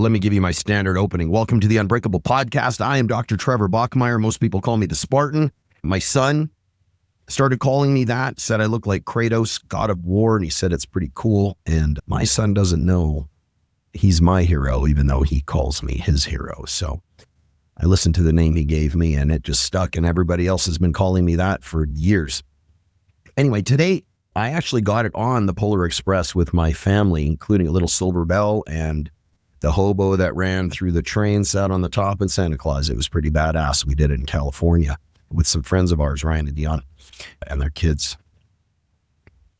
Let me give you my standard opening. Welcome to the Unbreakable Podcast. I am Dr. Trevor Bachmeyer. Most people call me the Spartan. My son started calling me that, said I look like Kratos, God of War, and he said it's pretty cool. And my son doesn't know he's my hero, even though he calls me his hero. So I listened to the name he gave me, and it just stuck, and everybody else has been calling me that for years. Anyway, today I actually got it on the Polar Express with my family, including a little silver bell and the hobo that ran through the train sat on the top in Santa Claus. It was pretty badass. We did it in California with some friends of ours, Ryan and Dion, and their kids.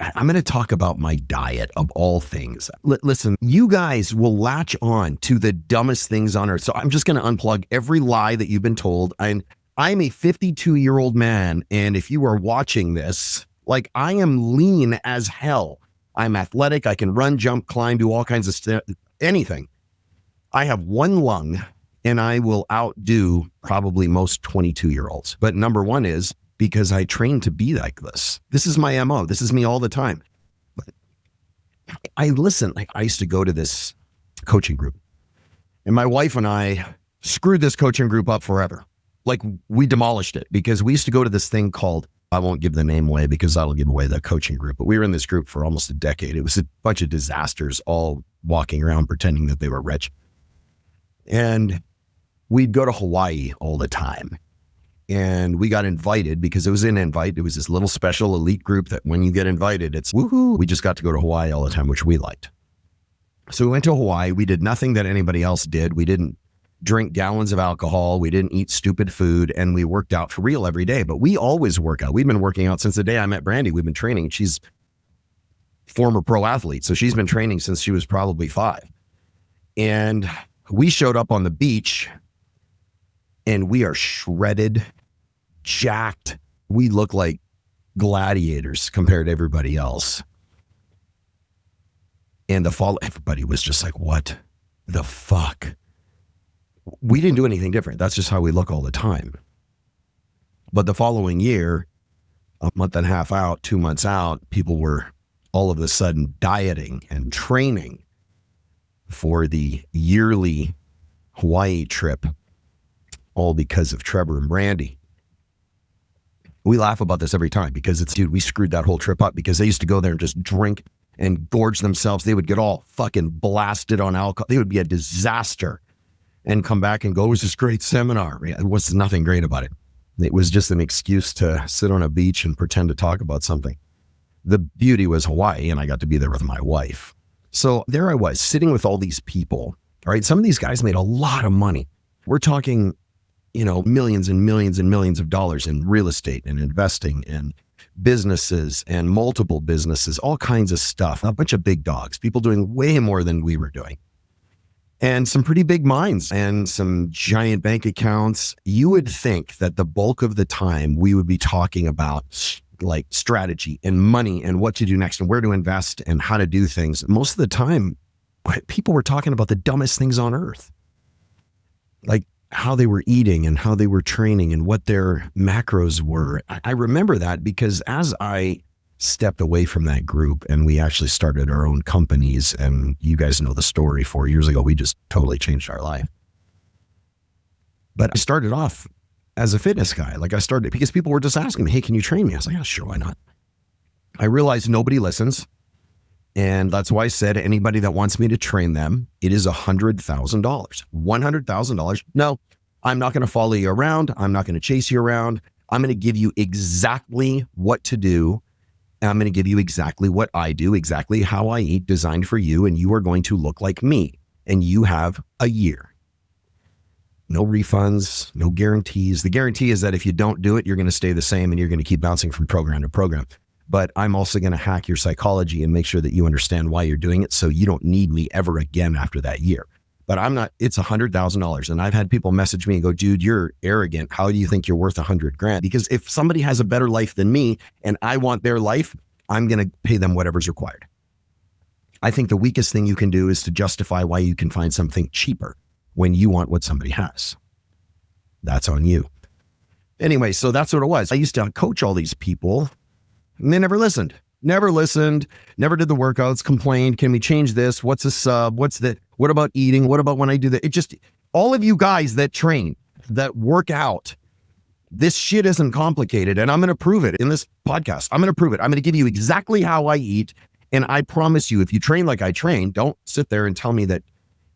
I'm going to talk about my diet of all things. Listen, you guys will latch on to the dumbest things on earth. So I'm just going to unplug every lie that you've been told. I'm a 52-year-old man, and if you are watching this, like, I am lean as hell. I'm athletic. I can run, jump, climb, do all kinds of anything. I have one lung, and I will outdo probably most 22-year-olds. But number one is because I train to be like this. This is my MO. This is me all the time. But I used to go to this coaching group, and my wife and I screwed this coaching group up forever. Like, we demolished it because we used to go to this thing called, I won't give the name away because that'll give away the coaching group, but we were in this group for almost a decade. It was a bunch of disasters, all walking around pretending that they were rich. And we'd go to Hawaii all the time. And we got invited because it was an invite. It was this little special elite group that when you get invited, it's woohoo. We just got to go to Hawaii all the time, which we liked. So we went to Hawaii. We did nothing that anybody else did. We didn't drink gallons of alcohol. We didn't eat stupid food, and we worked out for real every day. But we always work out. We've been working out since the day I met Brandy. We've been training. She's a former pro athlete. So she's been training since she was probably 5. And we showed up on the beach, and we are shredded, jacked. We look like gladiators compared to everybody else. And everybody was just like, what the fuck? We didn't do anything different. That's just how we look all the time. But the following year, a month and a half out, 2 months out, people were all of a sudden dieting and training for the yearly Hawaii trip, all because of Trevor and Brandy. We laugh about this every time because we screwed that whole trip up because they used to go there and just drink and gorge themselves. They would get all fucking blasted on alcohol. They would be a disaster and come back and go, it was this great seminar. It was nothing great about it. It was just an excuse to sit on a beach and pretend to talk about something. The beauty was Hawaii, and I got to be there with my wife. So there I was sitting with all these people. All right. Some of these guys made a lot of money. We're talking, millions and millions and millions of dollars in real estate and investing and businesses and multiple businesses, all kinds of stuff, a bunch of big dogs, people doing way more than we were doing. And some pretty big minds and some giant bank accounts. You would think that the bulk of the time we would be talking about like strategy and money and what to do next and where to invest and how to do things. Most of the time, people were talking about the dumbest things on earth, like how they were eating and how they were training and what their macros were. I remember that because as I stepped away from that group and we actually started our own companies, and you guys know the story, 4 years ago, we just totally changed our life. But I started off as a fitness guy. Like I started because people were just asking me, hey, can you train me? I was like, yeah, sure, why not? I realized nobody listens. And that's why I said anybody that wants me to train them, it is $100,000. $100,000. No, I'm not going to follow you around. I'm not going to chase you around. I'm going to give you exactly what to do. I'm going to give you exactly what I do, exactly how I eat, designed for you. And you are going to look like me. And you have a year. No refunds, no guarantees. The guarantee is that if you don't do it, you're going to stay the same and you're going to keep bouncing from program to program. But I'm also going to hack your psychology and make sure that you understand why you're doing it so you don't need me ever again after that year. But it's $100,000. And I've had people message me and go, dude, you're arrogant. How do you think you're worth $100,000? Because if somebody has a better life than me and I want their life, I'm going to pay them whatever's required. I think the weakest thing you can do is to justify why you can find something cheaper when you want what somebody has. That's on you. Anyway, so that's what it was. I used to coach all these people and they never listened. Never listened, never did the workouts, complained. Can we change this? What's a sub? What's that? What about eating? What about when I do that? It just, all of you guys that train, that work out, this shit isn't complicated. And I'm going to prove it in this podcast. I'm going to prove it. I'm going to give you exactly how I eat. And I promise you, if you train like I train, don't sit there and tell me that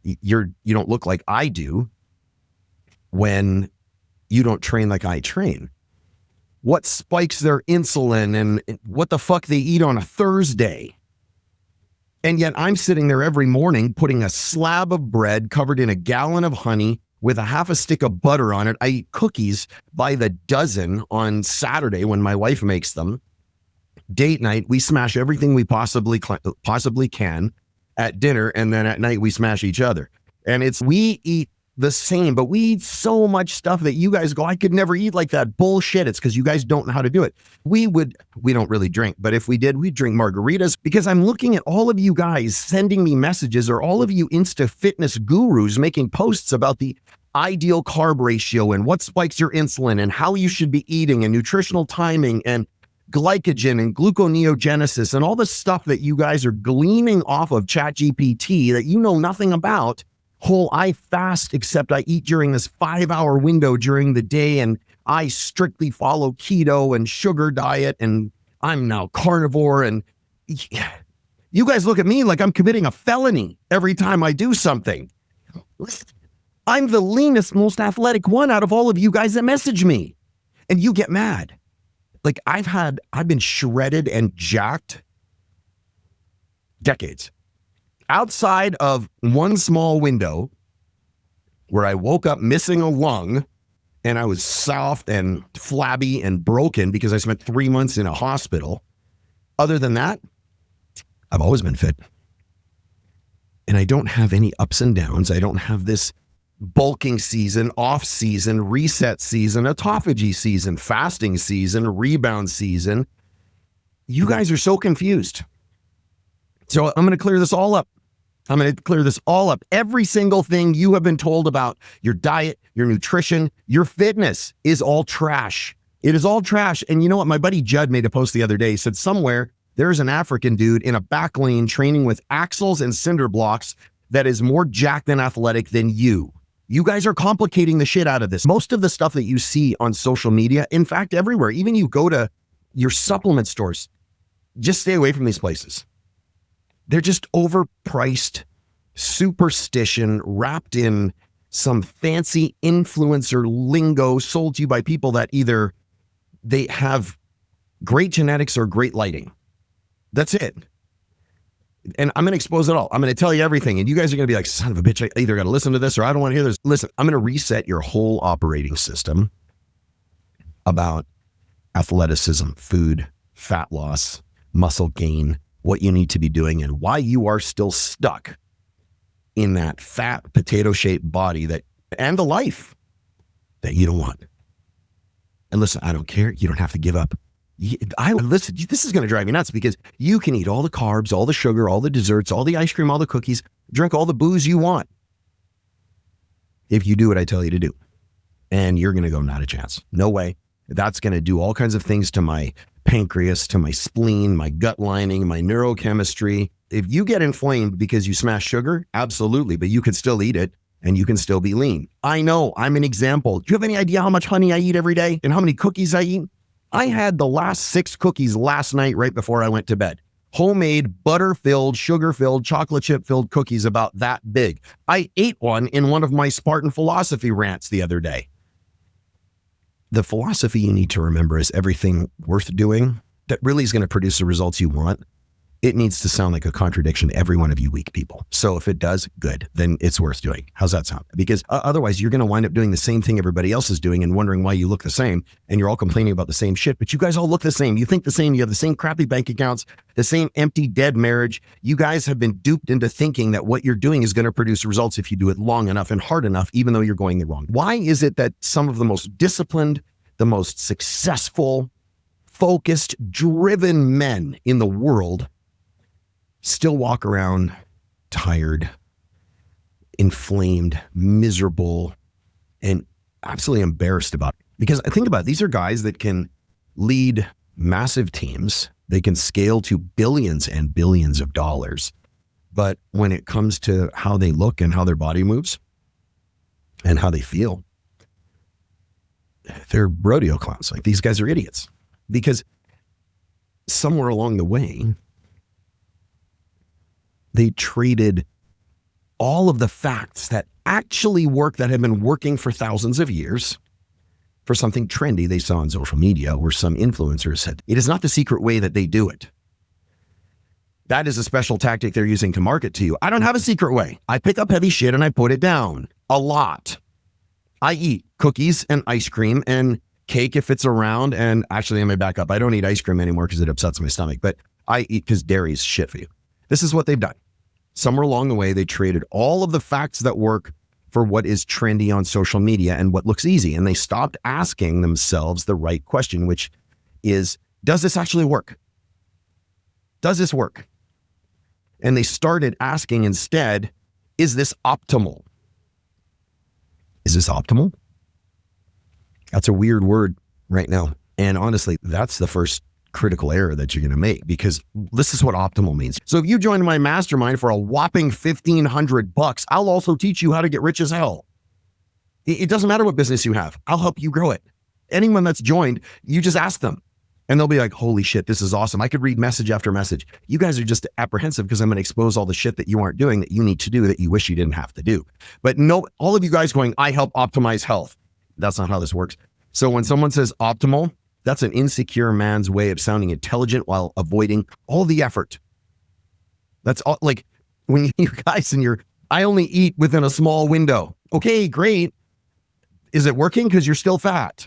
you don't look like I do when you don't train like I train. What spikes their insulin and what the fuck they eat on a Thursday. And yet I'm sitting there every morning putting a slab of bread covered in a gallon of honey with a half a stick of butter on it. I eat cookies by the dozen on Saturday when my wife makes them. Date night, we smash everything we possibly can at dinner, and then at night we smash each other. And we eat the same, but we eat so much stuff that you guys go, I could never eat like that. Bullshit. It's because you guys don't know how to do it. We don't really drink, but if we did, we'd drink margaritas, because I'm looking at all of you guys sending me messages, or all of you Insta fitness gurus making posts about the ideal carb ratio and what spikes your insulin and how you should be eating and nutritional timing and glycogen and gluconeogenesis and all the stuff that you guys are gleaning off of ChatGPT that you know nothing about. I fast, except I eat during this 5-hour window during the day, and I strictly follow keto and sugar diet, and I'm now carnivore. And you guys look at me like I'm committing a felony every time I do something. I'm the leanest, most athletic one out of all of you guys that message me, and you get mad. Like I've been shredded and jacked decades. Outside of one small window where I woke up missing a lung and I was soft and flabby and broken because I spent 3 months in a hospital. Other than that, I've always been fit. And I don't have any ups and downs. I don't have this bulking season, off season, reset season, autophagy season, fasting season, rebound season. You guys are so confused. So I'm going to clear this all up. Every single thing you have been told about your diet, your nutrition, your fitness is all trash. It is all trash. And you know what? My buddy Judd made a post the other day. He said somewhere there's an African dude in a back lane training with axles and cinder blocks that is more jacked and athletic than you. You guys are complicating the shit out of this. Most of the stuff that you see on social media, in fact, everywhere, even you go to your supplement stores, just stay away from these places. They're just overpriced superstition wrapped in some fancy influencer lingo sold to you by people that either they have great genetics or great lighting. That's it. And I'm going to expose it all. I'm going to tell you everything. And you guys are going to be like, son of a bitch, I either got to listen to this or I don't want to hear this. Listen, I'm going to reset your whole operating system about athleticism, food, fat loss, muscle gain, what you need to be doing, and why you are still stuck in that fat potato-shaped body and the life that you don't want. And listen, I don't care. You don't have to give up. Listen, this is going to drive you nuts, because you can eat all the carbs, all the sugar, all the desserts, all the ice cream, all the cookies, drink all the booze you want, if you do what I tell you to do. And you're going to go, not a chance. No way. That's going to do all kinds of things to my pancreas, to my spleen, my gut lining, my neurochemistry. If you get inflamed because you smash sugar, absolutely, but you could still eat it and you can still be lean. I know, I'm an example. Do you have any idea how much honey I eat every day and how many cookies I eat? I had the last 6 cookies last night right before I went to bed. Homemade, butter-filled, sugar-filled, chocolate chip-filled cookies about that big. I ate one in one of my Spartan philosophy rants the other day. The philosophy you need to remember is everything worth doing that really is going to produce the results you want. It needs to sound like a contradiction to every one of you weak people. So if it does, good, then it's worth doing. How's that sound? Because otherwise you're going to wind up doing the same thing everybody else is doing and wondering why you look the same, and you're all complaining about the same shit, but you guys all look the same. You think the same. You have the same crappy bank accounts, the same empty, dead marriage. You guys have been duped into thinking that what you're doing is going to produce results if you do it long enough and hard enough, even though you're going the wrong. Why is it that some of the most disciplined, the most successful, focused, driven men in the world still walk around tired, inflamed, miserable, and absolutely embarrassed about it? Because I think about it, these are guys that can lead massive teams, They can scale to billions and billions of dollars. But when it comes to how they look and how their body moves and how they feel, they're rodeo clowns. Like, these guys are idiots, because somewhere along the way, they traded all of the facts that actually work, that have been working for thousands of years, for something trendy they saw on social media, or some influencers said. It is not the secret way that they do it. That is a special tactic they're using to market to you. I don't have a secret way. I pick up heavy shit and I put it down a lot. I eat cookies and ice cream and cake if it's around. And actually, let me back up. I don't eat ice cream anymore because it upsets my stomach, but I eat because dairy is shit for you. This is what they've done. Somewhere along the way, they traded all of the facts that work for what is trendy on social media and what looks easy. And they stopped asking themselves the right question, which is, does this actually work? Does this work? And they started asking instead, is this optimal? Is this optimal? That's a weird word right now. And honestly, that's the first critical error that you're going to make, because this is what optimal means. So if you join my mastermind for a whopping $1,500, I'll also teach you how to get rich as hell. It doesn't matter what business you have. I'll help you grow it. Anyone that's joined, you just ask them and they'll be like, holy shit, this is awesome. I could read message after message. You guys are just apprehensive because I'm going to expose all the shit that you aren't doing, that you need to do, that you wish you didn't have to do. But no, all of you guys going, I help optimize health. That's not how this works. So when someone says optimal, that's an insecure man's way of sounding intelligent while avoiding all the effort. That's all. Like, when you guys I only eat within a small window. Okay, great. Is it working? Because you're still fat.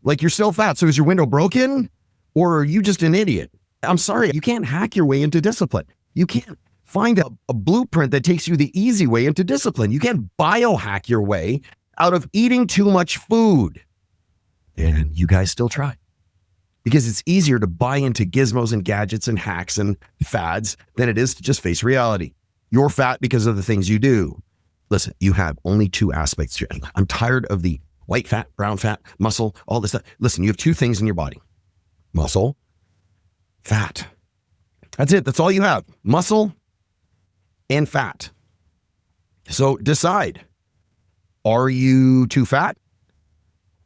Like, you're still fat. So is your window broken, or are you just an idiot? I'm sorry. You can't hack your way into discipline. You can't find a blueprint that takes you the easy way into discipline. You can't biohack your way out of eating too much food. And you guys still try, because it's easier to buy into gizmos and gadgets and hacks and fads than it is to just face reality. You're fat because of the things you do. Listen, you have only two aspects. I'm tired of the white fat, brown fat, muscle, all this stuff. Listen, you have two things in your body: muscle, fat. That's it. That's all you have: muscle and fat. So decide, are you too fat?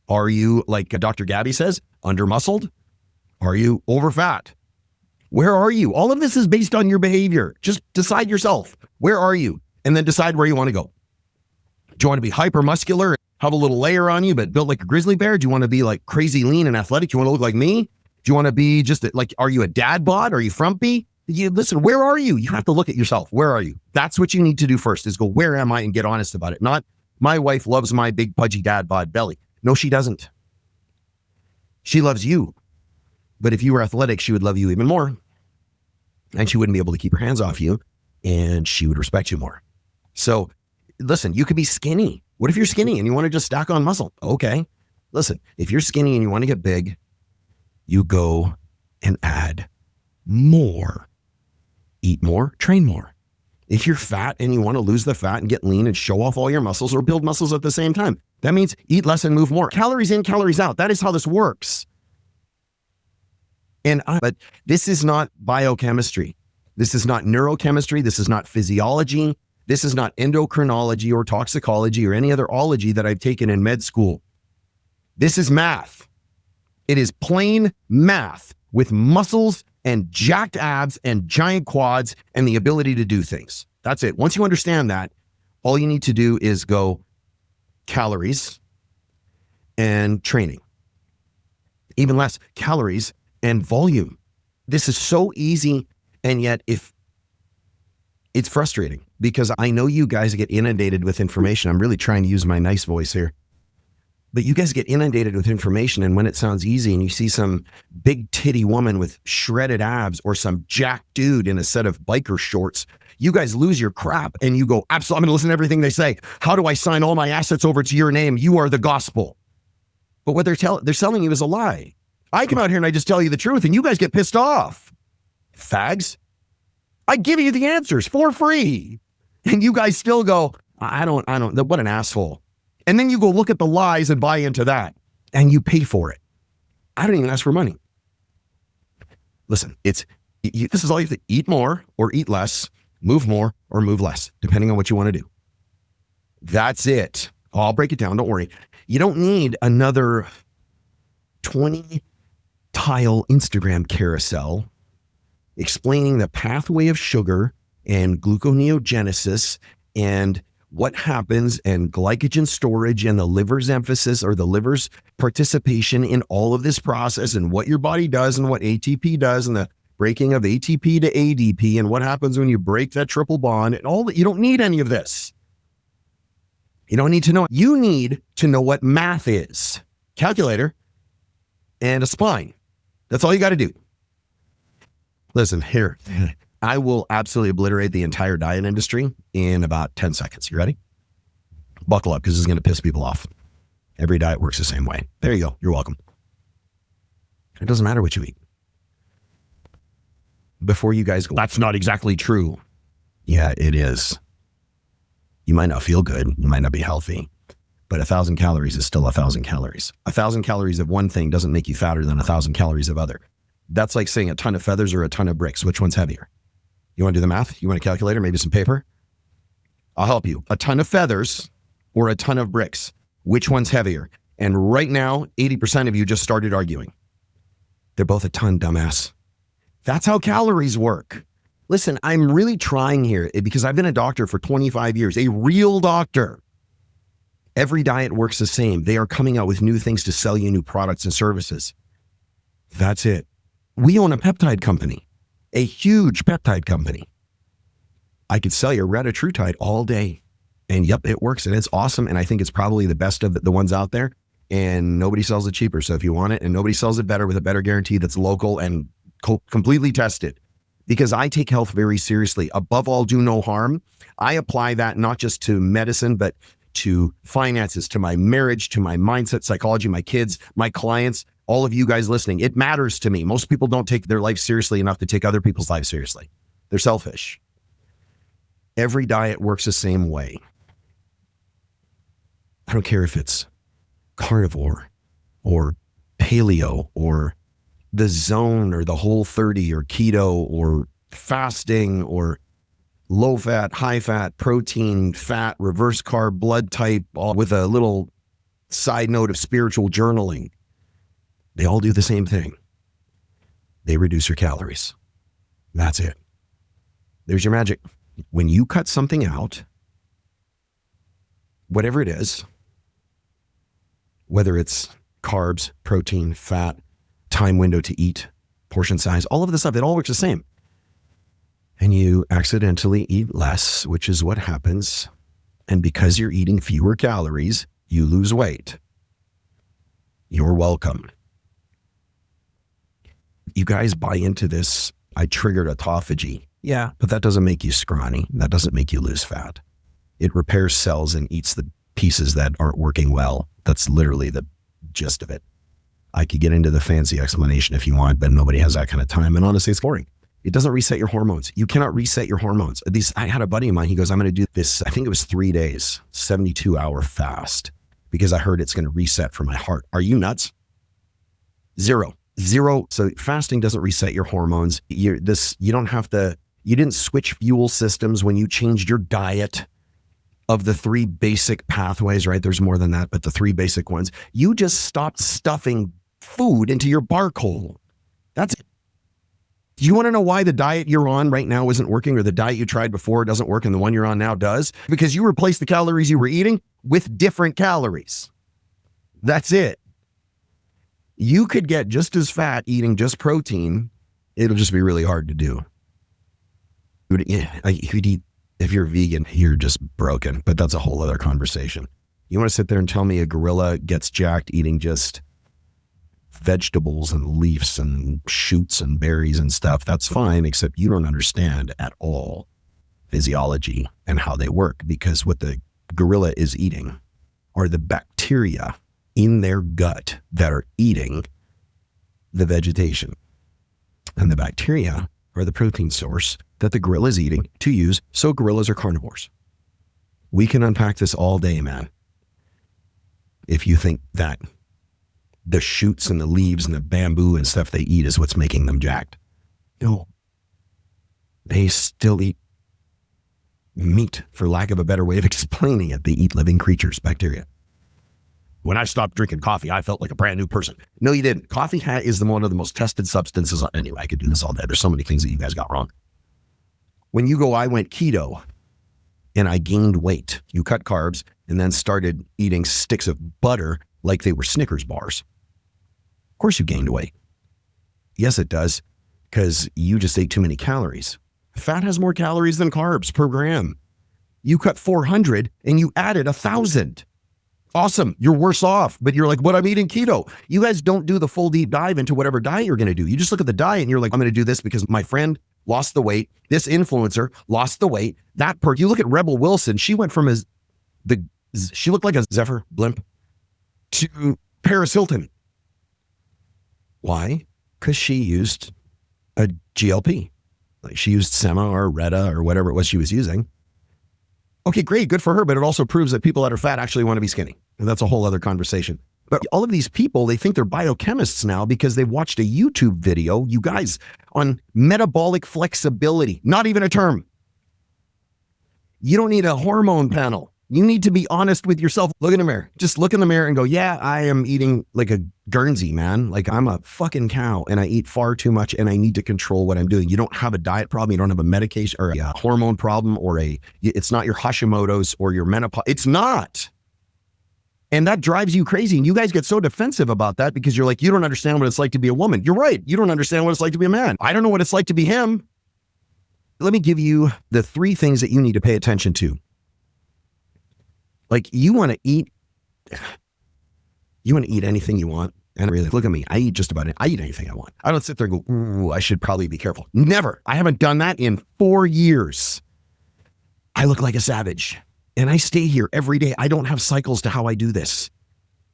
Are you, like Dr. Gabby says, under-muscled? Are you over-fat? Where are you? All of this is based on your behavior. Just decide yourself. Where are you? And then decide where you want to go. Do you want to be hyper-muscular, have a little layer on you, but built like a grizzly bear? Do you want to be like crazy lean and athletic? Do you want to look like me? Do you want to be just like, are you a dad bod? Are you frumpy? Listen, where are you? You have to look at yourself. Where are you? That's what you need to do first, is go, where am I? And get honest about it. Not, my wife loves my big pudgy dad bod belly. No, she doesn't. She loves you. But if you were athletic, she would love you even more. And she wouldn't be able to keep her hands off you. And she would respect you more. So listen, you could be skinny. What if you're skinny and you want to just stack on muscle? Okay. Listen, if you're skinny and you want to get big, you go and add more. Eat more, train more. If you're fat and you want to lose the fat and get lean and show off all your muscles, or build muscles at the same time, that means eat less and move more. Calories in, calories out. That is how this works. But this is not biochemistry. This is not neurochemistry. This is not physiology. This is not endocrinology or toxicology or any other ology that I've taken in med school. This is math. It is plain math with muscles and jacked abs and giant quads and the ability to do things. That's it. Once you understand that, all you need to do is go calories and training. Even less, calories and volume. This is so easy, and yet if it's frustrating, because I know you guys get inundated with information. I'm really trying to use my nice voice here. But you guys get inundated with information, and when it sounds easy and you see some big titty woman with shredded abs or some jack dude in a set of biker shorts, you guys lose your crap and you go, absolutely, I'm going to listen to everything they say. How do I sign all my assets over to your name? You are the gospel. But what they're selling you is a lie. I come out here and I just tell you the truth, and you guys get pissed off. Fags. I give you the answers for free. And you guys still go, I don't, what an asshole. And then you go look at the lies and buy into that, and you pay for it. I don't even ask for money. Listen, this is all you have to eat more or eat less, move more or move less, depending on what you want to do. That's it. I'll break it down. Don't worry. You don't need another 20 tile Instagram carousel explaining the pathway of sugar and gluconeogenesis and what happens and glycogen storage and the liver's emphasis or the liver's participation in all of this process and what your body does and what ATP does and the breaking of ATP to ADP and what happens when you break that triple bond and all that. You don't need any of this. You don't need to know. You need to know what math is. Calculator and a spine. That's all you got to do. Listen, here, I will absolutely obliterate the entire diet industry in about 10 seconds. You ready? Buckle up because this is going to piss people off. Every diet works the same way. There you go. You're welcome. It doesn't matter what you eat. Before you guys go, that's not exactly true. Yeah, it is. You might not feel good. You might not be healthy. But 1,000 calories is still 1,000 calories. 1,000 calories of one thing doesn't make you fatter than 1,000 calories of other. That's like saying a ton of feathers or a ton of bricks. Which one's heavier? You want to do the math? You want a calculator? Maybe some paper? I'll help you. A ton of feathers or a ton of bricks? Which one's heavier? And right now, 80% of you just started arguing. They're both a ton, dumbass. That's how calories work. Listen, I'm really trying here because I've been a doctor for 25 years, a real doctor. Every diet works the same. They are coming out with new things to sell you new products and services. That's it. We own a peptide company, a huge peptide company. I could sell you retatrutide all day. And yep, it works and it's awesome. And I think it's probably the best of the ones out there. And nobody sells it cheaper. So if you want it, and nobody sells it better with a better guarantee that's local and completely tested. Because I take health very seriously. Above all, do no harm. I apply that not just to medicine, but to finances, to my marriage, to my mindset, psychology, my kids, my clients, all of you guys listening. It matters to me. Most people don't take their life seriously enough to take other people's lives seriously. They're selfish. Every diet works the same way. I don't care if it's carnivore or paleo or the zone or the Whole30 or keto or fasting or low fat, high fat, protein, fat, reverse carb, blood type, all with a little side note of spiritual journaling. They all do the same thing. They reduce your calories. That's it. There's your magic. When you cut something out, whatever it is, whether it's carbs, protein, fat, time window to eat, portion size, all of this stuff, it all works the same. And you accidentally eat less, which is what happens. And because you're eating fewer calories, you lose weight. You're welcome. You guys buy into this, I triggered autophagy. Yeah, but that doesn't make you scrawny. That doesn't make you lose fat. It repairs cells and eats the pieces that aren't working well. That's literally the gist of it. I could get into the fancy explanation if you want, but nobody has that kind of time. And honestly, it's boring. It doesn't reset your hormones. You cannot reset your hormones. I had a buddy of mine, he goes, I'm going to do this, I think it was 3 days, 72-hour fast, because I heard it's going to reset for my heart. Are you nuts? Zero. So fasting doesn't reset your hormones. You didn't switch fuel systems when you changed your diet. Of the 3 basic pathways, right? There's more than that, but the 3 basic ones. You just stopped stuffing food into your bark hole. That's it. Do you want to know why the diet you're on right now isn't working, or the diet you tried before doesn't work and the one you're on now does? Because you replaced the calories you were eating with different calories. That's it. You could get just as fat eating just protein. It'll just be really hard to do. If you're vegan, you're just broken, but that's a whole other conversation. You want to sit there and tell me a gorilla gets jacked eating just vegetables and leaves and shoots and berries and stuff? That's fine, except you don't understand at all physiology and how they work, because what the gorilla is eating are the bacteria in their gut that are eating the vegetation. And the bacteria are the protein source that the gorilla is eating to use, so gorillas are carnivores. We can unpack this all day, man. If you think that the shoots and the leaves and the bamboo and stuff they eat is what's making them jacked. No. They still eat meat, for lack of a better way of explaining it. They eat living creatures, bacteria. When I stopped drinking coffee, I felt like a brand new person. No, you didn't. Coffee is one of the most tested substances. Anyway, I could do this all day. There's so many things that you guys got wrong. When you go, I went keto and I gained weight. You cut carbs and then started eating sticks of butter like they were Snickers bars. Of course you gained weight. Yes, it does, because you just ate too many calories. Fat has more calories than carbs per gram. You cut 400 and you added 1,000. Awesome. You're worse off, but you're like, but I'm eating keto. You guys don't do the full deep dive into whatever diet you're going to do. You just look at the diet and you're like, I'm going to do this because my friend lost the weight. This influencer lost the weight. You look at Rebel Wilson. She went from she looked like a Zephyr blimp to Paris Hilton. Why? Because she used a GLP. Like she used Sema or Retta or whatever it was she was using. Okay, great. Good for her. But it also proves that people that are fat actually want to be skinny. And that's a whole other conversation. But all of these people, they think they're biochemists now because they watched a YouTube video, you guys, on metabolic flexibility. Not even a term. You don't need a hormone panel. You need to be honest with yourself. Look in the mirror. Just look in the mirror and go, yeah, I am eating like a Guernsey, man. Like I'm a fucking cow and I eat far too much and I need to control what I'm doing. You don't have a diet problem. You don't have a medication or a hormone problem it's not your Hashimoto's or your menopause. It's not. And that drives you crazy. And you guys get so defensive about that because you're like, you don't understand what it's like to be a woman. You're right. You don't understand what it's like to be a man. I don't know what it's like to be him. Let me give you the 3 things that you need to pay attention to. Like you want to eat anything you want. And really, look at me. I eat just about it. I eat anything I want. I don't sit there and go, ooh, I should probably be careful. Never. I haven't done that in 4 years. I look like a savage and I stay here every day. I don't have cycles to how I do this.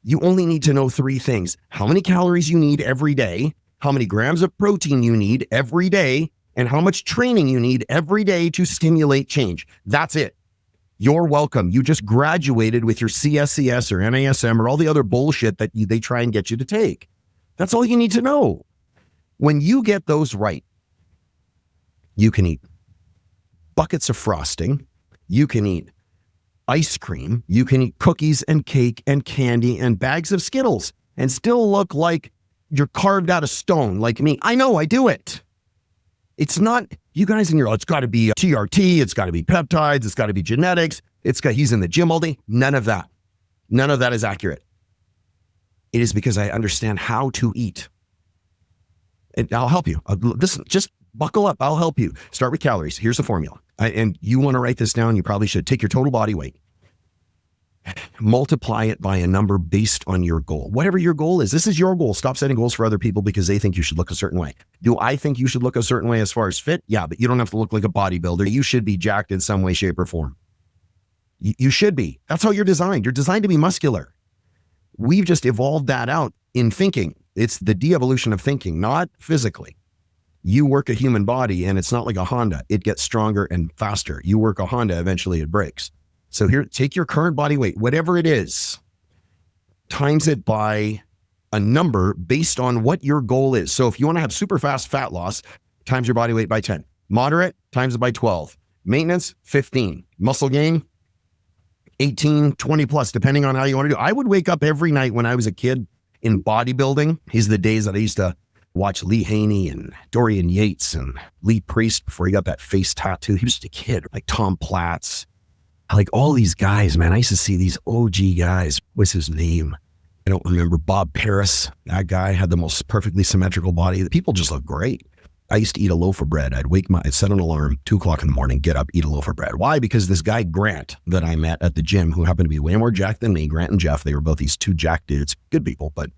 You only need to know 3 things. How many calories you need every day, how many grams of protein you need every day, and how much training you need every day to stimulate change. That's it. You're welcome. You just graduated with your CSCS or NASM or all the other bullshit that they try and get you to take. That's all you need to know. When you get those right, you can eat buckets of frosting. You can eat ice cream. You can eat cookies and cake and candy and bags of Skittles and still look like you're carved out of stone like me. I know, I do it. It's not, you guys in your, it's got to be TRT, it's got to be peptides, it's got to be genetics, he's in the gym all day. None of that. None of that is accurate. It is because I understand how to eat. And I'll help you. Listen, just buckle up. I'll help you. Start with calories. Here's the formula. And you want to write this down, you probably should. Take your total body weight. Multiply it by a number based on your goal. Whatever your goal is, this is your goal. Stop setting goals for other people because they think you should look a certain way. Do I think you should look a certain way as far as fit? Yeah, but you don't have to look like a bodybuilder. You should be jacked in some way, shape, or form. You should be. That's how you're designed. You're designed to be muscular. We've just evolved that out in thinking. It's the de-evolution of thinking, not physically. You work a human body and it's not like a Honda. It gets stronger and faster. You work a Honda, eventually it breaks. So here, take your current body weight, whatever it is, times it by a number based on what your goal is. So if you want to have super fast fat loss, times your body weight by 10. Moderate, times it by 12. Maintenance, 15. Muscle gain, 18, 20 plus, depending on how you want to do it. I would wake up every night when I was a kid in bodybuilding. These are the days that I used to watch Lee Haney and Dorian Yates and Lee Priest before he got that face tattoo. He was just a kid, like Tom Platz. Like all these guys, man, I used to see these OG guys. What's his name? I don't remember. Bob Paris. That guy had the most perfectly symmetrical body. The people just look great. I used to eat a loaf of bread. I'd set an alarm, 2:00 in the morning, get up, eat a loaf of bread. Why? Because this guy, Grant, that I met at the gym, who happened to be way more jacked than me, Grant and Jeff, they were both these 2 jacked dudes, good people, but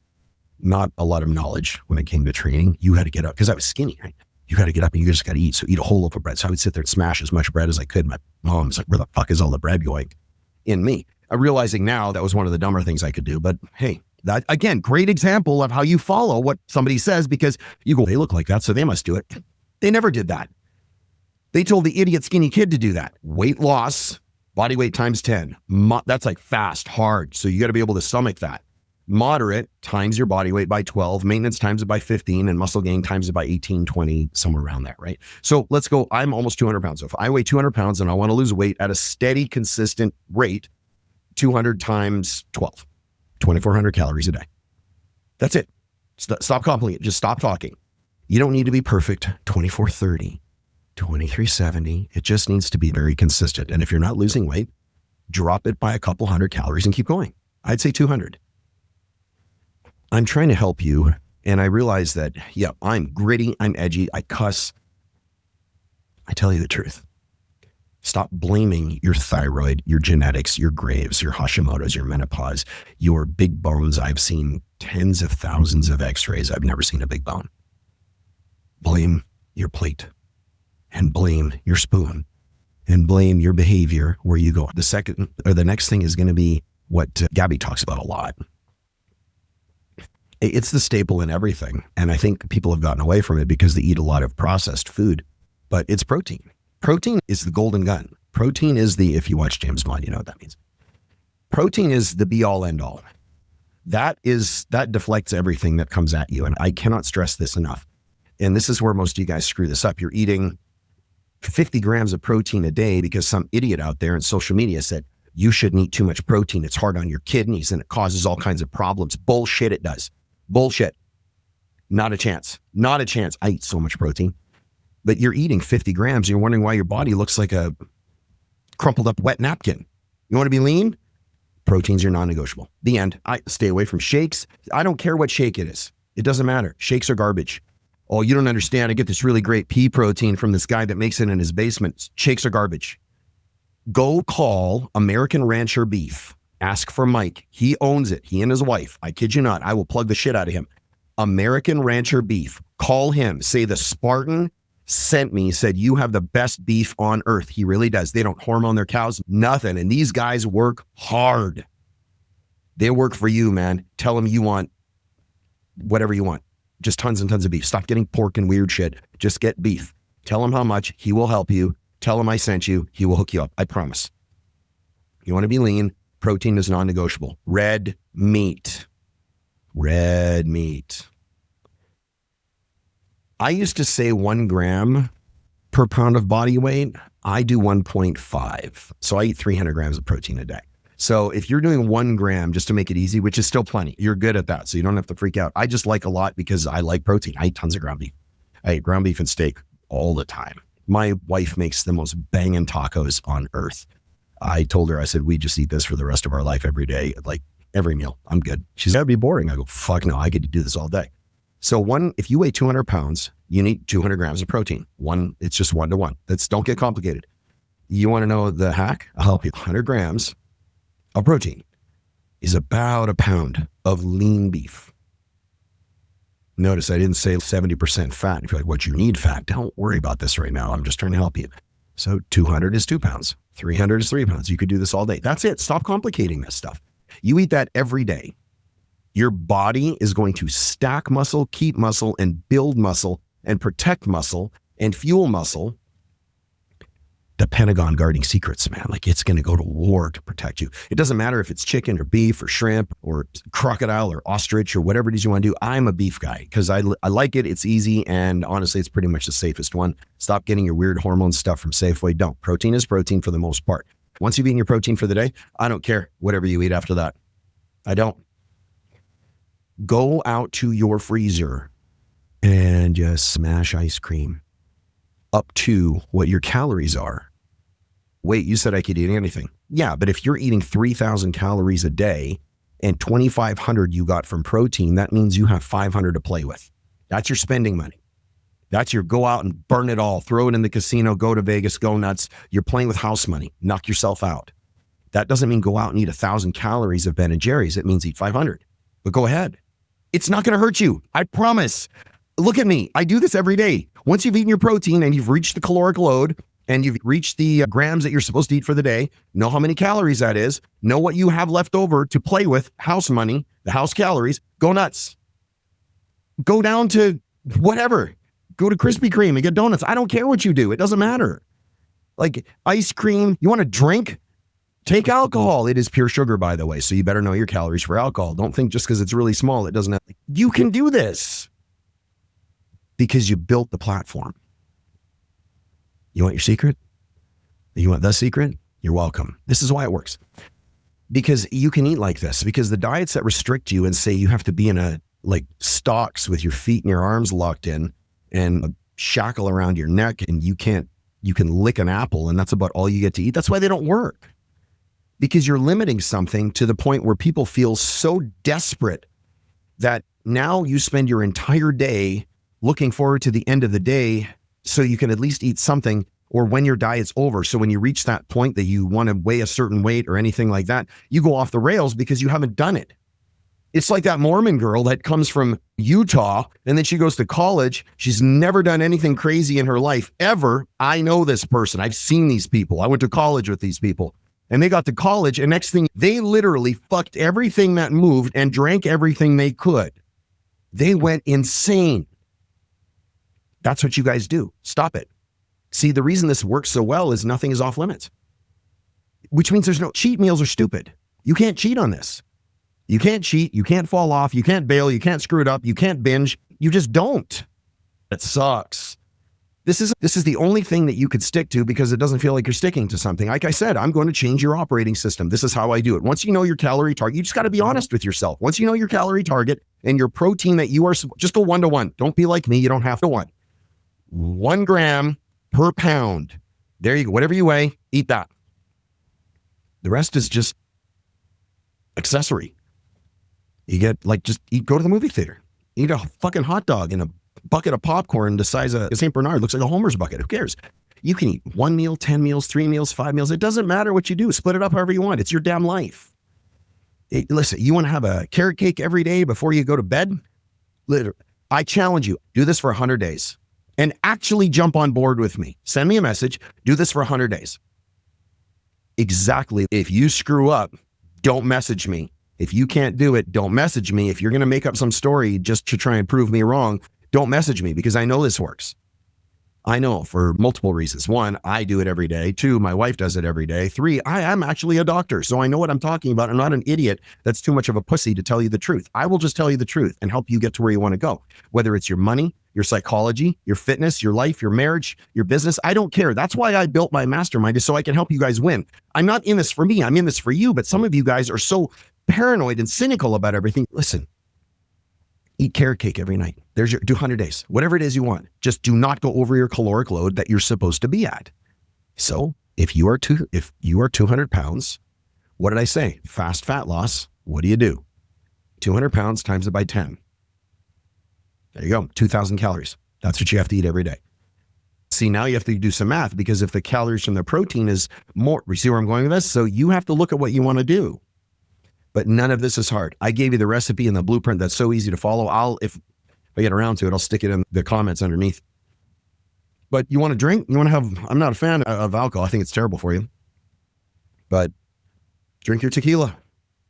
not a lot of knowledge when it came to training. You had to get up, because I was skinny, right? You got to get up and you just got to eat. So eat a whole loaf of bread. So I would sit there and smash as much bread as I could. My mom was like, where the fuck is all the bread going? In me. I'm realizing now that was one of the dumber things I could do. But hey, that again, great example of how you follow what somebody says because you go, they look like that, so they must do it. They never did that. They told the idiot skinny kid to do that. Weight loss, body weight times 10. That's like fast, hard. So you got to be able to stomach that. Moderate times your body weight by 12, maintenance times it by 15, and muscle gain times it by 18, 20, somewhere around there, right? So let's go, I'm almost 200 pounds. So if I weigh 200 pounds and I want to lose weight at a steady, consistent rate, 200 times 12, 2,400 calories a day. That's it. Stop complicating. Just stop talking. You don't need to be perfect. 2430, 2370. It just needs to be very consistent. And if you're not losing weight, drop it by a couple hundred calories and keep going. I'd say 200. I'm trying to help you. And I realize that, yeah, I'm gritty. I'm edgy. I cuss. I tell you the truth. Stop blaming your thyroid, your genetics, your Graves, your Hashimoto's, your menopause, your big bones. I've seen tens of thousands of x-rays. I've never seen a big bone. Blame your plate and blame your spoon and blame your behavior where you go. The next thing is going to be what Gabby talks about a lot. It's the staple in everything. And I think people have gotten away from it because they eat a lot of processed food, but it's protein. Protein is the golden gun. Protein is if you watch James Bond, you know what that means. Protein is the be all end all. That deflects everything that comes at you. And I cannot stress this enough. And this is where most of you guys screw this up. You're eating 50 grams of protein a day because some idiot out there in social media said, you shouldn't eat too much protein. It's hard on your kidneys and it causes all kinds of problems. Bullshit, it does. Bullshit. Not a chance. Not a chance. I eat so much protein. But you're eating 50 grams. And you're wondering why your body looks like a crumpled up wet napkin. You want to be lean? Proteins are non-negotiable. The end. I stay away from shakes. I don't care what shake it is. It doesn't matter. Shakes are garbage. Oh, you don't understand. I get this really great pea protein from this guy that makes it in his basement. Shakes are garbage. Go call American Rancher Beef. Ask for Mike. He owns it. He and his wife. I kid you not. I will plug the shit out of him. American Rancher Beef. Call him. Say the Spartan sent me, said you have the best beef on earth. He really does. They don't hormone their cows, nothing. And these guys work hard. They work for you, man. Tell them you want whatever you want. Just tons and tons of beef. Stop getting pork and weird shit. Just get beef. Tell him how much. He will help you. Tell him I sent you. He will hook you up. I promise. You want to be lean? Protein is non-negotiable. Red meat. Red meat. I used to say 1 gram per pound of body weight. I do 1.5. So I eat 300 grams of protein a day. So if you're doing 1 gram, just to make it easy, which is still plenty, you're good at that. So you don't have to freak out. I just like a lot because I like protein. I eat tons of ground beef. I eat ground beef and steak all the time. My wife makes the most banging tacos on earth. I told her, I said, we just eat this for the rest of our life every day, like every meal. I'm good. She's that'd be boring. I go, fuck no, I get to do this all day. So if you weigh 200 pounds, you need 200 grams of protein. It's just 1 to 1. Don't get complicated. You want to know the hack? I'll help you. 100 grams of protein is about a pound of lean beef. Notice I didn't say 70% fat. If you're like, what you need fat? Don't worry about this right now. I'm just trying to help you. So 200 is 2 pounds. 300 is 3 pounds. You could do this all day. That's it. Stop complicating this stuff. You eat that every day. Your body is going to stack muscle, keep muscle, and build muscle, and protect muscle, and fuel muscle. The Pentagon guarding secrets, man. Like it's going to go to war to protect you. It doesn't matter if it's chicken or beef or shrimp or crocodile or ostrich or whatever it is you want to do. I'm a beef guy because I like it. It's easy. And honestly, it's pretty much the safest one. Stop getting your weird hormone stuff from Safeway. Don't. Protein is protein for the most part. Once you've eaten your protein for the day, I don't care whatever you eat after that. I don't. Go out to your freezer and just smash ice cream up to what your calories are. Wait, you said I could eat anything. Yeah, but if you're eating 3,000 calories a day and 2,500 you got from protein, that means you have 500 to play with. That's your spending money. That's your go out and burn it all, throw it in the casino, go to Vegas, go nuts. You're playing with house money. Knock yourself out. That doesn't mean go out and eat 1,000 calories of Ben & Jerry's. It means eat 500. But go ahead. It's not going to hurt you. I promise. Look at me. I do this every day. Once you've eaten your protein and you've reached the caloric load and you've reached the grams that you're supposed to eat for the day, know how many calories that is, know what you have left over to play with, house money, the house calories, go nuts. Go down to whatever. Go to Krispy Kreme and get donuts. I don't care what you do. It doesn't matter. Like ice cream, you want a drink? Take alcohol. It is pure sugar, by the way. So you better know your calories for alcohol. Don't think just because it's really small, it doesn't have. You can do this because you built the platform. You want your secret? You want the secret? You're welcome. This is why it works. Because you can eat like this. Because the diets that restrict you and say you have to be in a stocks with your feet and your arms locked in and a shackle around your neck, and you can lick an apple and that's about all you get to eat. That's why they don't work. Because you're limiting something to the point where people feel so desperate that now you spend your entire day looking forward to the end of the day so you can at least eat something, or when your diet's over. So when you reach that point that you want to weigh a certain weight or anything like that, you go off the rails because you haven't done it. It's like that Mormon girl that comes from Utah and then she goes to college. She's never done anything crazy in her life ever. I know this person. I've seen these people. I went to college with these people. And they got to college, and next thing, they literally fucked everything that moved and drank everything they could. They went insane. That's what you guys do. Stop it. See, the reason this works so well is nothing is off limits, which means there's no cheat meals are stupid. You can't cheat on this. You can't cheat. You can't fall off. You can't bail. You can't screw it up. You can't binge. You just don't. It sucks. This is the only thing that you could stick to because it doesn't feel like you're sticking to something. Like I said, I'm going to change your operating system. This is how I do it. Once you know your calorie target, you just got to be honest with yourself. Once you know your calorie target and your protein that you are, just go 1-to-1. Don't be like me. You don't have to 1 gram per pound. There you go. Whatever you weigh, eat that. The rest is just accessory. You get go to the movie theater, eat a fucking hot dog and a bucket of popcorn the size of St. Bernard. Looks like a Homer's bucket. Who cares? You can eat 1 meal, 10 meals, 3 meals, 5 meals. It doesn't matter what you do. Split it up however you want. It's your damn life. Listen, you want to have a carrot cake every day before you go to bed? Literally, I challenge you. Do this for 100 days and actually jump on board with me. Send me a message. Do this for 100 days. Exactly. If you screw up, don't message me. If you can't do it, don't message me. If you're going to make up some story just to try and prove me wrong, don't message me because I know this works. I know for multiple reasons. 1, I do it every day. 2, my wife does it every day. 3, I am actually a doctor, so I know what I'm talking about. I'm not an idiot that's too much of a pussy to tell you the truth. I will just tell you the truth and help you get to where you want to go. Whether it's your money, your psychology, your fitness, your life, your marriage, your business, I don't care. That's why I built my mastermind, is so I can help you guys win. I'm not in this for me. I'm in this for you. But some of you guys are so paranoid and cynical about everything. Listen. Eat carrot cake every night. Do 100 days, whatever it is you want. Just do not go over your caloric load that you're supposed to be at. So if you are 200 pounds, what did I say? Fast fat loss. What do? 200 pounds times it by 10. There you go. 2,000 calories. That's what you have to eat every day. See, now you have to do some math, because if the calories from the protein is more, you see where I'm going with this? So you have to look at what you want to do. But none of this is hard. I gave you the recipe and the blueprint that's so easy to follow. If I get around to it, I'll stick it in the comments underneath. But you want to drink? You want to have, I'm not a fan of alcohol. I think it's terrible for you. But drink your tequila.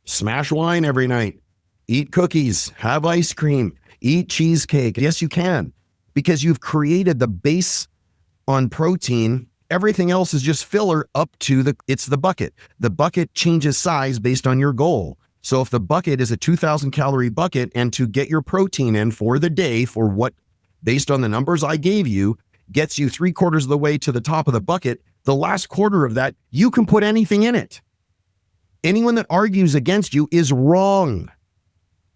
Smash wine every night. Eat cookies. Have ice cream. Eat cheesecake. Yes, you can. Because you've created the base on protein. Everything else is just filler up to it's the bucket. The bucket changes size based on your goal. So if the bucket is a 2,000 calorie bucket, and to get your protein in for the day, for what, based on the numbers I gave you, gets you 3/4 of the way to the top of the bucket, the last quarter of that, you can put anything in it. Anyone that argues against you is wrong.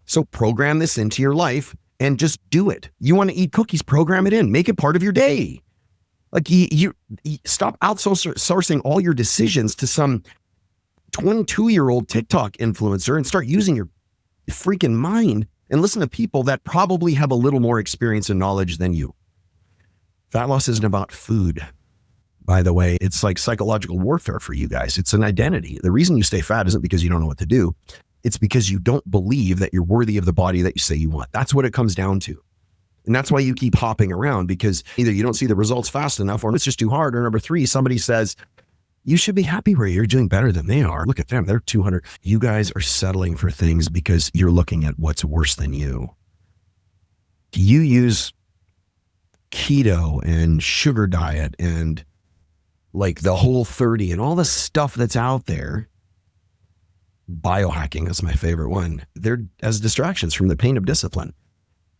So program this into your life and just do it. You want to eat cookies, program it in, make it part of your day. Like you stop outsourcing all your decisions to some 22-year-old TikTok influencer and start using your freaking mind and listen to people that probably have a little more experience and knowledge than you. Fat loss isn't about food, by the way. It's like psychological warfare for you guys. It's an identity. The reason you stay fat isn't because you don't know what to do. It's because you don't believe that you're worthy of the body that you say you want. That's what it comes down to. And that's why you keep hopping around, because either you don't see the results fast enough, or it's just too hard. Or number 3, somebody says, you should be happy where you're doing better than they are. Look at them. They're 200. You guys are settling for things because you're looking at what's worse than you. You use keto and sugar diet and like the Whole30 and all the stuff that's out there. Biohacking is my favorite one. They're as distractions from the pain of discipline.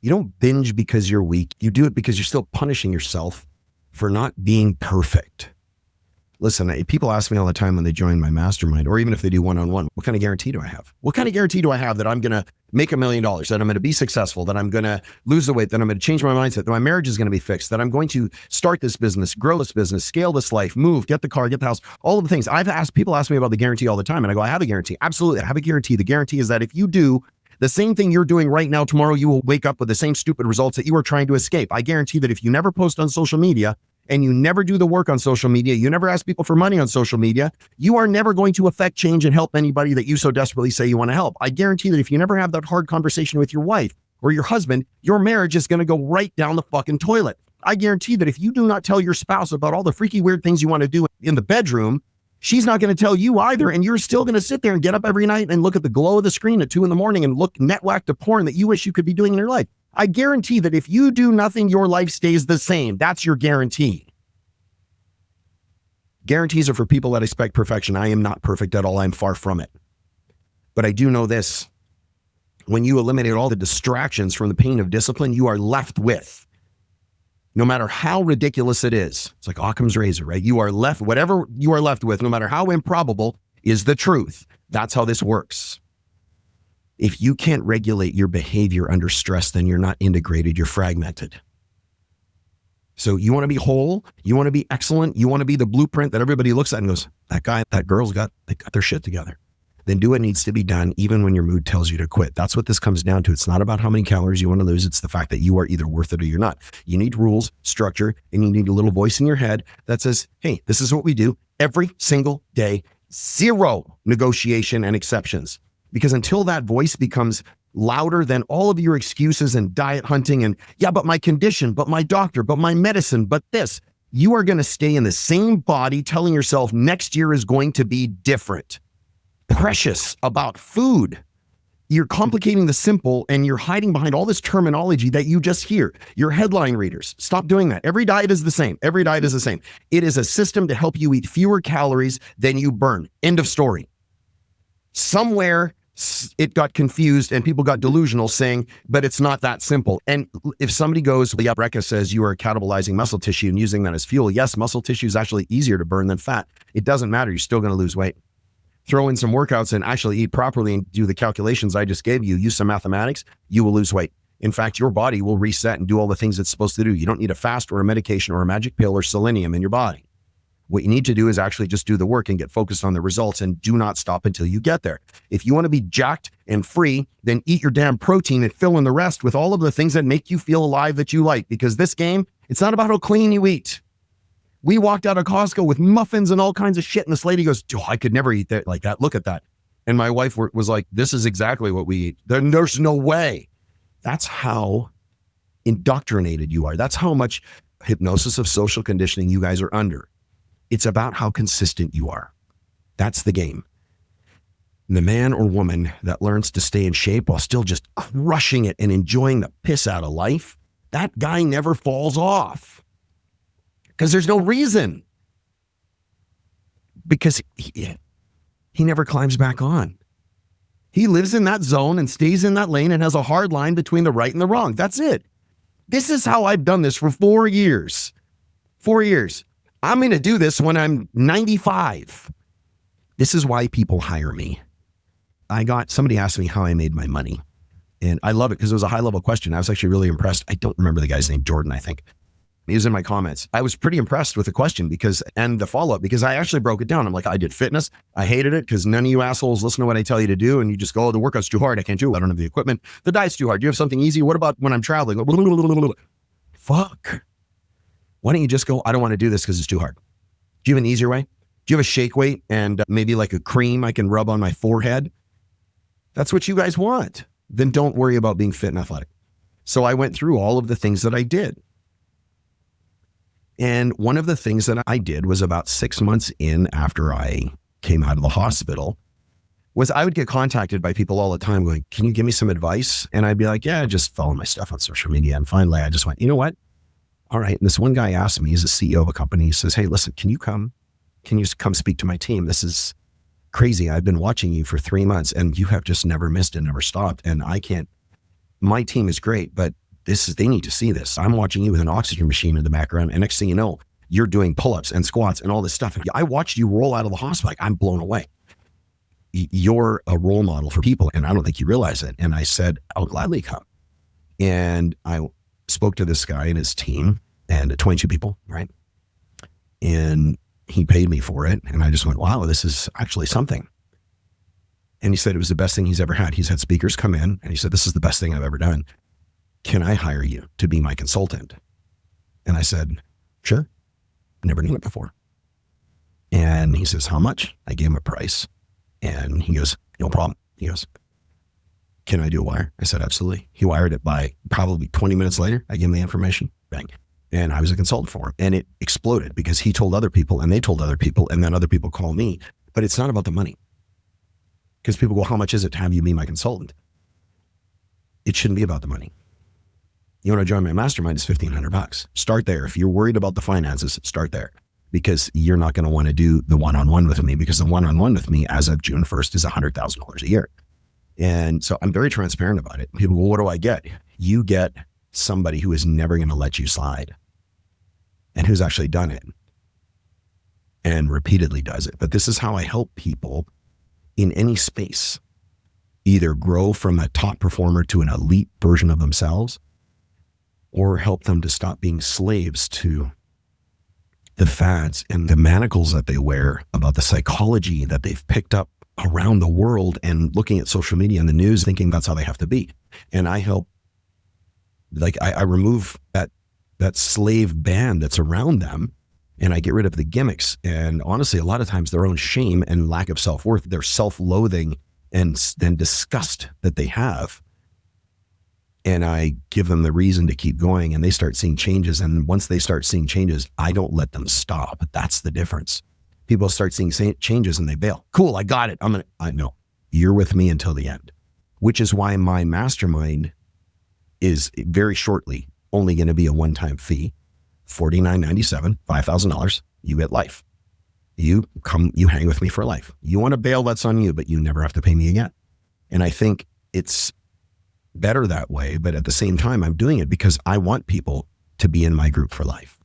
You don't binge because you're weak. You do it because you're still punishing yourself for not being perfect. Listen, people ask me all the time when they join my mastermind, or even if they do one-on-one, what kind of guarantee do I have? What kind of guarantee do I have that I'm going to make $1 million, that I'm going to be successful, that I'm going to lose the weight, that I'm going to change my mindset, that my marriage is going to be fixed, that I'm going to start this business, grow this business, scale this life, move, get the car, get the house, all of the things. People ask me about the guarantee all the time. And I go, I have a guarantee. Absolutely. I have a guarantee. The guarantee is that if you do the same thing you're doing right now, tomorrow you will wake up with the same stupid results that you are trying to escape. I guarantee that if you never post on social media, and you never do the work on social media, you never ask people for money on social media, you are never going to affect change and help anybody that you so desperately say you want to help. I guarantee that if you never have that hard conversation with your wife or your husband, your marriage is going to go right down the fucking toilet. I guarantee that if you do not tell your spouse about all the freaky weird things you want to do in the bedroom, she's not going to tell you either. And you're still going to sit there and get up every night and look at the glow of the screen at 2 a.m. and look netwhacked to porn that you wish you could be doing in your life. I guarantee that if you do nothing, your life stays the same. That's your guarantee. Guarantees are for people that expect perfection. I am not perfect at all. I'm far from it. But I do know this. When you eliminate all the distractions from the pain of discipline, you are left with, no matter how ridiculous it is, it's like Occam's razor, right? You are left, whatever you are left with, no matter how improbable, is the truth. That's how this works. If you can't regulate your behavior under stress, then you're not integrated, you're fragmented. So you want to be whole, you want to be excellent, you want to be the blueprint that everybody looks at and goes, that guy, that girl's got their shit together. Then do what needs to be done, even when your mood tells you to quit. That's what this comes down to. It's not about how many calories you want to lose. It's the fact that you are either worth it or you're not. You need rules, structure, and you need a little voice in your head that says, hey, this is what we do every single day. Zero negotiation and exceptions. Because until that voice becomes louder than all of your excuses and diet hunting and, yeah, but my condition, but my doctor, but my medicine, but this, you are going to stay in the same body telling yourself next year is going to be different. Precious about food. You're complicating the simple and you're hiding behind all this terminology that you just hear. You're headline readers. Stop doing that. Every diet is the same. Every diet is the same. It is a system to help you eat fewer calories than you burn. End of story. Somewhere it got confused and people got delusional saying, but it's not that simple. And if somebody goes, yeah, Brecca says you are catabolizing muscle tissue and using that as fuel. Yes, muscle tissue is actually easier to burn than fat. It doesn't matter. You're still going to lose weight. Throw in some workouts and actually eat properly and do the calculations I just gave you. Use some mathematics. You will lose weight. In fact, your body will reset and do all the things it's supposed to do. You don't need a fast or a medication or a magic pill or selenium in your body. What you need to do is actually just do the work and get focused on the results and do not stop until you get there. If you want to be jacked and free, then eat your damn protein and fill in the rest with all of the things that make you feel alive that you like. Because this game, it's not about how clean you eat. We walked out of Costco with muffins and all kinds of shit. And this lady goes, oh, I could never eat that like that. Look at that. And my wife was like, this is exactly what we eat. There's no way. That's how indoctrinated you are. That's how much hypnosis of social conditioning you guys are under. It's about how consistent you are. That's the game. The man or woman that learns to stay in shape while still just crushing it and enjoying the piss out of life, that guy never falls off. Because there's no reason. Because he never climbs back on. He lives in that zone and stays in that lane and has a hard line between the right and the wrong. That's it. This is how I've done this for 4 years. 4 years. I'm going to do this when I'm 95. This is why people hire me. Somebody asked me how I made my money. And I love it because it was a high level question. I was actually really impressed. I don't remember the guy's name, Jordan, I think. He was in my comments. I was pretty impressed with the question and the follow-up because I actually broke it down. I'm like, I did fitness. I hated it because none of you assholes listen to what I tell you to do. And you just go, oh, the workout's too hard. I can't do it. I don't have the equipment. The diet's too hard. Do you have something easy? What about when I'm traveling? Fuck. Why don't you just go, I don't want to do this because it's too hard. Do you have an easier way? Do you have a shake weight and maybe like a cream I can rub on my forehead? That's what you guys want. Then don't worry about being fit and athletic. So I went through all of the things that I did. And one of the things that I did was about 6 months in after I came out of the hospital was I would get contacted by people all the time going, can you give me some advice? And I'd be like, yeah, just follow my stuff on social media. And finally, I just went, you know what? All right. And this one guy asked me, he's a CEO of a company. He says, hey, listen, can you come can you come speak to my team? This is crazy. I've been watching you for 3 months and you have just never missed and never stopped. And my team is great, but they need to see this. I'm watching you with an oxygen machine in the background. And next thing you know, you're doing pull-ups and squats and all this stuff. I watched you roll out of the hospital. Like, I'm blown away. You're a role model for people. And I don't think you realize it. And I said, I'll gladly come. And I spoke to this guy and his team, and 22 people, right? And he paid me for it. And I just went, wow, this is actually something. And he said it was the best thing he's ever had. He's had speakers come in and he said, this is the best thing I've ever done. Can I hire you to be my consultant? And I said, sure. Never done it before. And he says, how much? I gave him a price. And he goes, no problem. He goes, can I do a wire? I said, absolutely. He wired it by probably 20 minutes later. I gave him the information, bang. And I was a consultant for him. And it exploded because he told other people and they told other people and then other people call me. But it's not about the money. Because people go, how much is it to have you be my consultant? It shouldn't be about the money. You want to join my mastermind, it's $1,500. Start there. If you're worried about the finances, start there. Because you're not going to want to do the one-on-one with me, because the one-on-one with me as of June 1st is $100,000 a year. And so I'm very transparent about it. People go, what do I get? You get somebody who is never going to let you slide and who's actually done it and repeatedly does it. But this is how I help people in any space either grow from a top performer to an elite version of themselves, or help them to stop being slaves to the fads and the manacles that they wear about the psychology that they've picked up around the world and looking at social media and the news, thinking that's how they have to be. And I help, I remove that slave band that's around them, and I get rid of the gimmicks. And honestly, a lot of times their own shame and lack of self-worth, their self-loathing and disgust that they have. And I give them the reason to keep going, and they start seeing changes. And once they start seeing changes, I don't let them stop. That's the difference. People start seeing changes and they bail. Cool, I got it. I know you're with me until the end, which is why my mastermind is very shortly only going to be a one-time fee, $49.97, $5,000. You get life. You hang with me for life. You want to bail, that's on you, but you never have to pay me again. And I think it's better that way. But at the same time, I'm doing it because I want people to be in my group for life.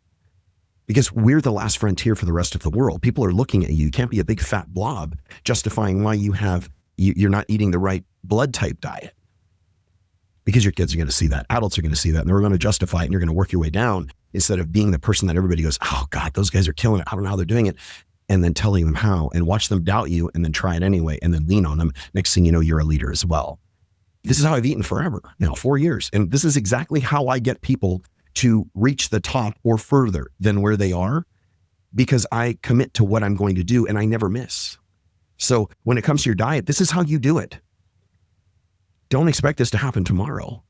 Because we're the last frontier for the rest of the world. People are looking at you. You can't be a big fat blob justifying why you're not eating the right blood type diet. Because your kids are going to see that. Adults are going to see that. And they're going to justify it. And you're going to work your way down instead of being the person that everybody goes, oh God, those guys are killing it. I don't know how they're doing it. And then telling them how, and watch them doubt you and then try it anyway and then lean on them. Next thing you know, you're a leader as well. This is how I've eaten forever now, 4 years. And this is exactly how I get people to reach the top or further than where they are, because I commit to what I'm going to do and I never miss. So when it comes to your diet, this is how you do it. Don't expect this to happen tomorrow,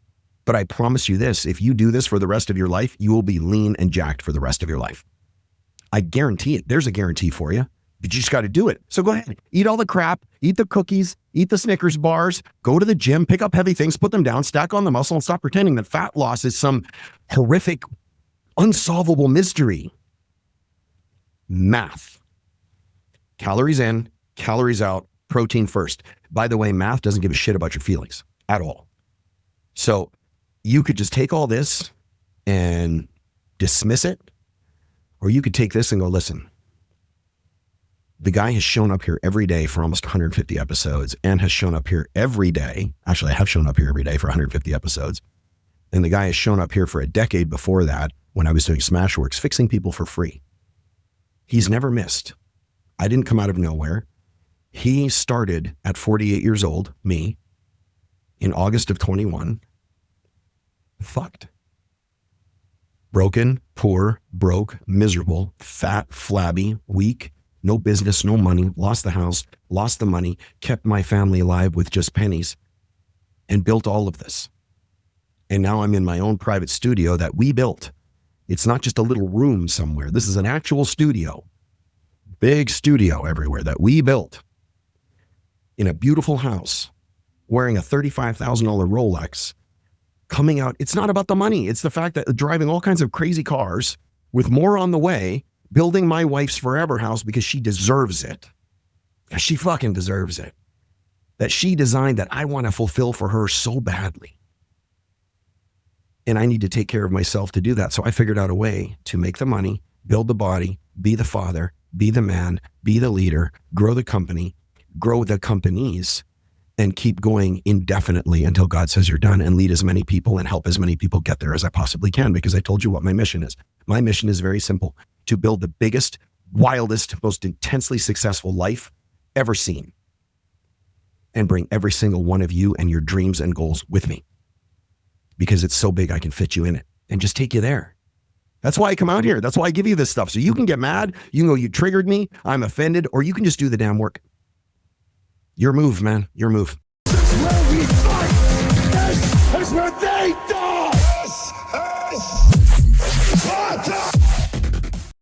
but I promise you this, if you do this for the rest of your life, you will be lean and jacked for the rest of your life. I guarantee it. There's a guarantee for you, but you just got to do it. So go ahead, eat all the crap, eat the cookies, eat the Snickers bars, go to the gym, pick up heavy things, put them down, stack on the muscle, and stop pretending that fat loss is some horrific, unsolvable mystery. Math. Calories in, calories out, protein first. By the way, math doesn't give a shit about your feelings at all. So you could just take all this and dismiss it, or you could take this and go, listen, the guy has shown up here every day for almost 150 episodes and has shown up here every day. Actually, I have shown up here every day for 150 episodes. And the guy has shown up here for a decade before that when I was doing Smashworks, fixing people for free. He's never missed. I didn't come out of nowhere. He started at 48 years old, me, in August of 21. Fucked. Broken, poor, broke, miserable, fat, flabby, weak, no business, no money, lost the house, lost the money, kept my family alive with just pennies, and built all of this. And now I'm in my own private studio that we built. It's not just a little room somewhere. This is an actual studio. Big studio everywhere that we built in a beautiful house, wearing a $35,000 Rolex, coming out. It's not about the money. It's the fact that driving all kinds of crazy cars with more on the way, building my wife's forever house because she deserves it. She fucking deserves it. That she designed that I want to fulfill for her so badly. And I need to take care of myself to do that. So I figured out a way to make the money, build the body, be the father, be the man, be the leader, grow the company, grow the companies, and keep going indefinitely until God says you're done, and lead as many people and help as many people get there as I possibly can, because I told you what my mission is. My mission is very simple: to build the biggest, wildest, most intensely successful life ever seen, and bring every single one of you and your dreams and goals with me, because it's so big I can fit you in it and just take you there. That's why I come out here. That's why I give you this stuff. So you can get mad, you can go, you triggered me, I'm offended, or you can just do the damn work. Your move, man. Your move. This is where we fight. This is where they